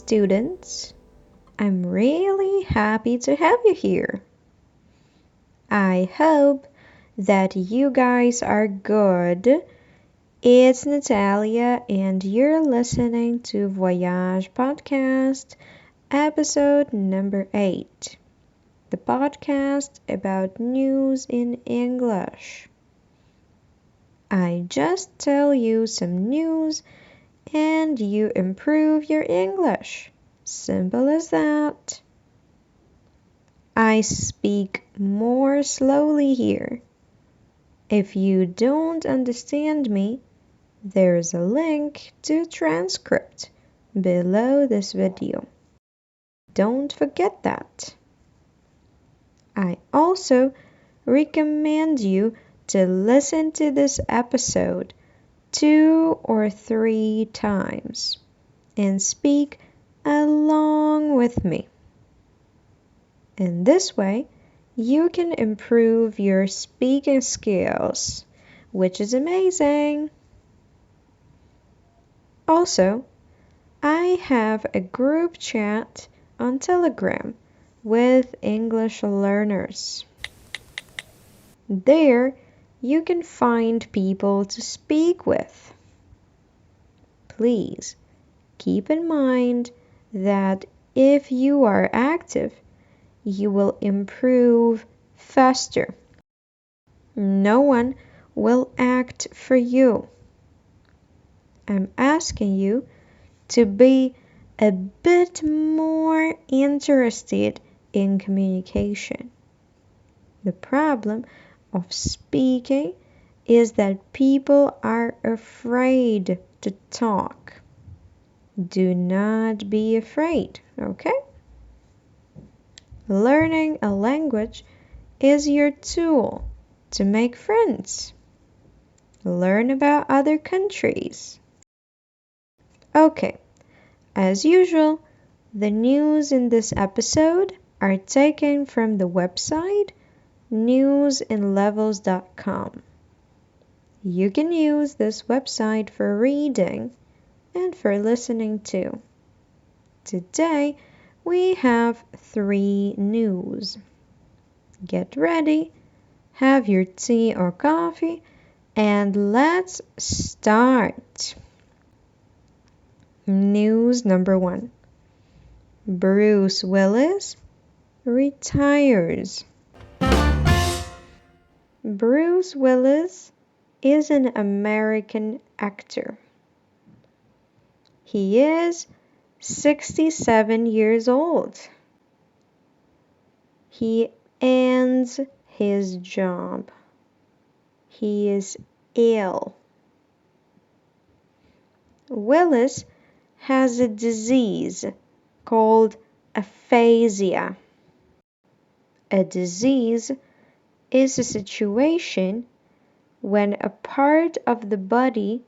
students. I'm really happy to have you here. I hope that you guys are good. It's Natalia, and you're listening to VOYAGE podcast, episode number 8, the podcast about news in English. I just tell you some news and you improve your English. Simple as that. I speak more slowly here. If you don't understand me, there's a link to transcript below this video. Don't forget that. I also recommend you to listen to this episode 2 or 3 times and speak along with me. In this way, you can improve your speaking skills, which is amazing. Also, I have a group chat on Telegram with English learners. There, you can find people to speak with. Please keep in mind that if you are active, you will improve faster. No one will act for you. I'm asking you to be a bit more interested in communication. The problem of speaking is that people are afraid to talk. Do not be afraid, okay? Learning a language is your tool to make friends. Learn about other countries. Okay, as usual, the news in this episode are taken from the website newsinlevels.com. You can use this website for reading and for listening too. Today, we have 3 news. Get ready, have your tea or coffee, and let's start. News number 1. Bruce Willis retires. Bruce Willis is an American actor. He is 67 years old. He ends his job. He is ill. Willis has a disease called aphasia. A disease is a situation when a part of the body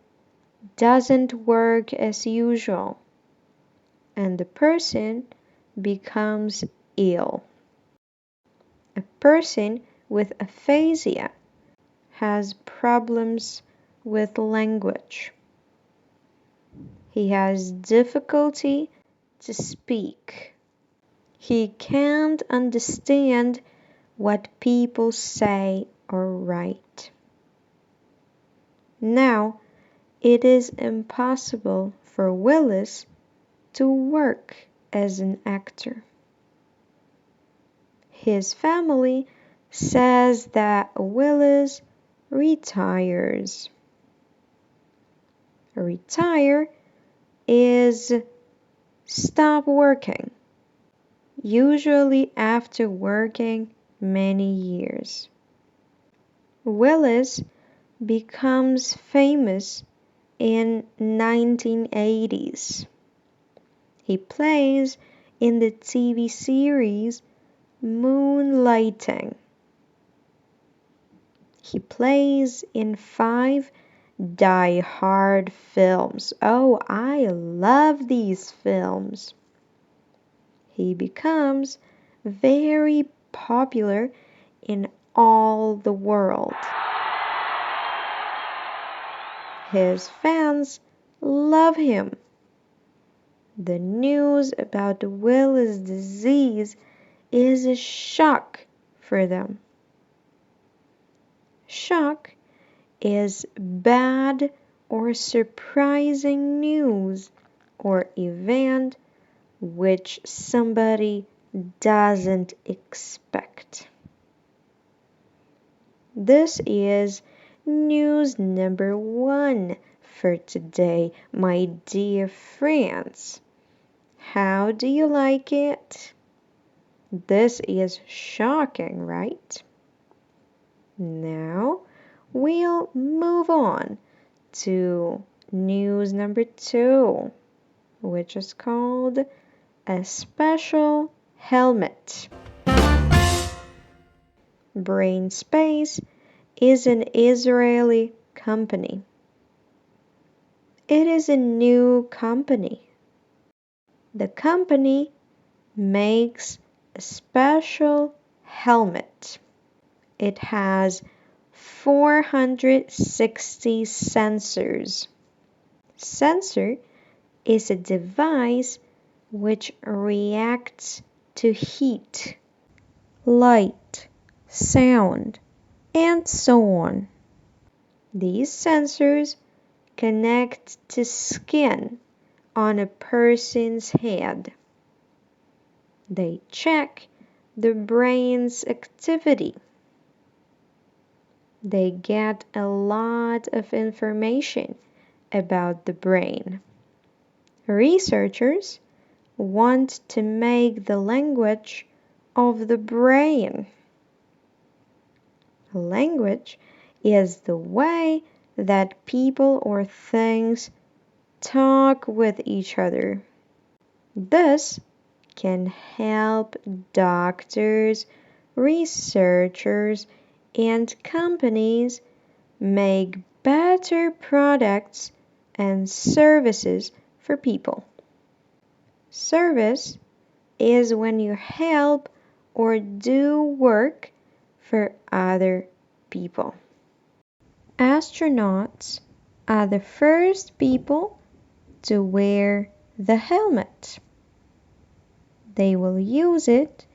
doesn't work as usual and the person becomes ill. A person with aphasia has problems with language. He has difficulty to speak. He can't understand what people say or write. Now, it is impossible for Willis to work as an actor. His family says that Willis retires. Retire is stop working, usually after working many years. Willis becomes famous in 1980s. He plays in the TV series Moonlighting. He plays in 5 Die Hard films. Oh, I love these films. He becomes very popular in all the world. His fans love him. The news about Willis disease is a shock for them. Shock is bad or surprising news or event which somebody doesn't expect. This is news number 1 for today, my dear friends. How do you like it? This is shocking, right? Now we'll move on to news number 2, which is called a special helmet. BrainSpace is an Israeli company. It is a new company. The company makes a special helmet. It has 460 sensors. Sensor is a device which reacts to heat, light, sound, and so on. These sensors connect to skin on a person's head. They check the brain's activity. They get a lot of information about the brain. Researchers want to make the language of the brain. Language is the way that people or things talk with each other. This can help doctors, researchers, and companies make better products and services for people. Service is when you help or do work for other people. Astronauts are the first people to wear the helmet. They will use it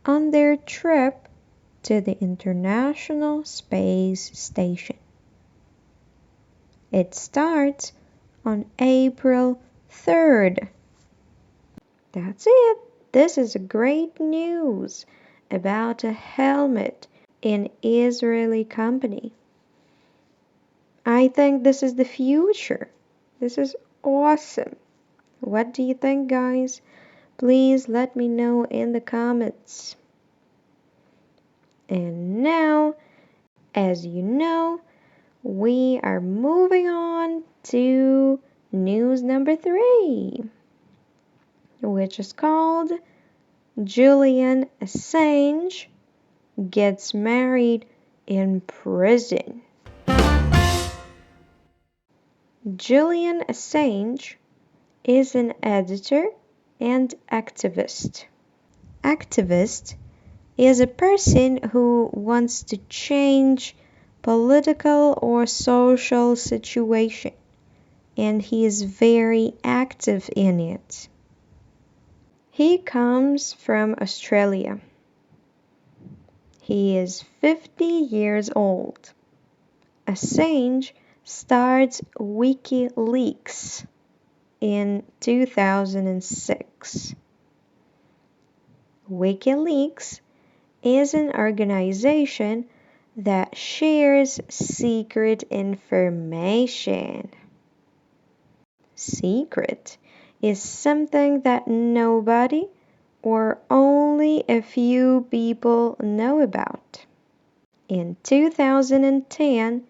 on their trip to the International Space Station. It starts on April 3rd. That's it. This is great news about a helmet in Israeli company. I think this is the future. This is awesome. What do you think, guys? Please let me know in the comments. And now, as you know, we are moving on to news number 3, which is called Julian Assange gets married in prison. Julian Assange is an editor and activist. Activist is a person who wants to change political or social situation, and he is very active in it. He comes from Australia. He is 50 years old. Assange starts WikiLeaks in 2006. WikiLeaks is an organization that shares secret information. Secret is something that nobody or only a few people know about. In 2010,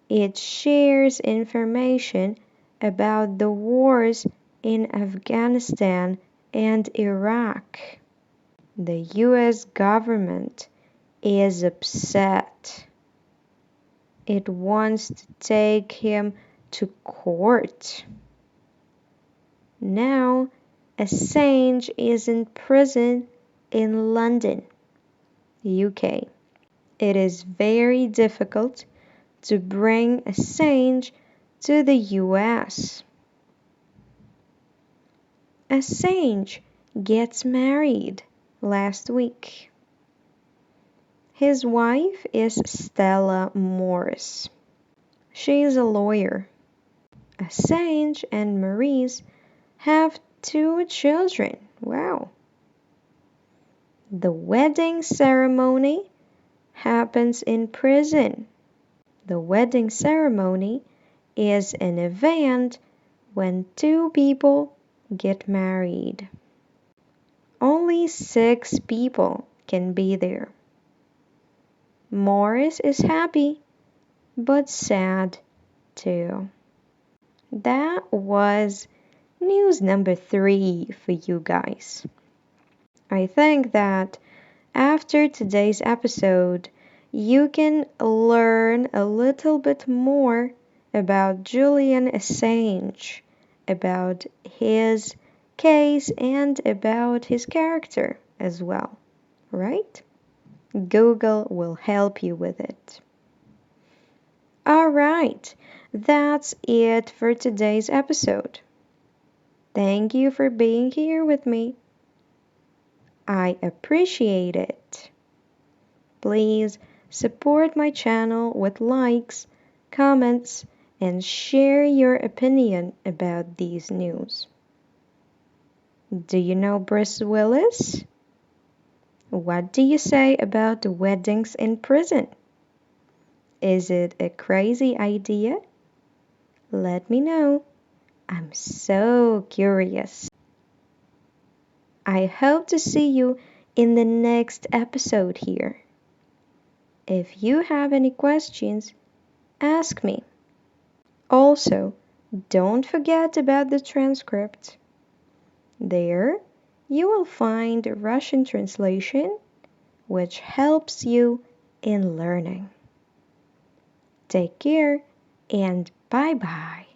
it shares information about the wars in Afghanistan and Iraq. The US government is upset. It wants to take him to court. Now, Assange is in prison in London, UK. It is very difficult to bring Assange to the US. A sage gets married last week. His wife is Stella Morris. She is a lawyer. Assange and Maurice have 2 children. Wow. The wedding ceremony happens in prison. The wedding ceremony is an event when 2 people get married. Only 6 people can be there. Morris is happy, but sad too. That was news number 3 for you guys. I think that after today's episode, you can learn a little bit more about Julian Assange, about his case, and about his character as well, right? Google will help you with it. Alright, that's it for today's episode. Thank you for being here with me. I appreciate it. Please support my channel with likes, comments, and share your opinion about these news. Do you know Bruce Willis? What do you say about the weddings in prison? Is it a crazy idea? Let me know. I'm so curious. I hope to see you in the next episode here. If you have any questions, ask me. Also, don't forget about the transcript. There, you will find a Russian translation, which helps you in learning. Take care and bye-bye.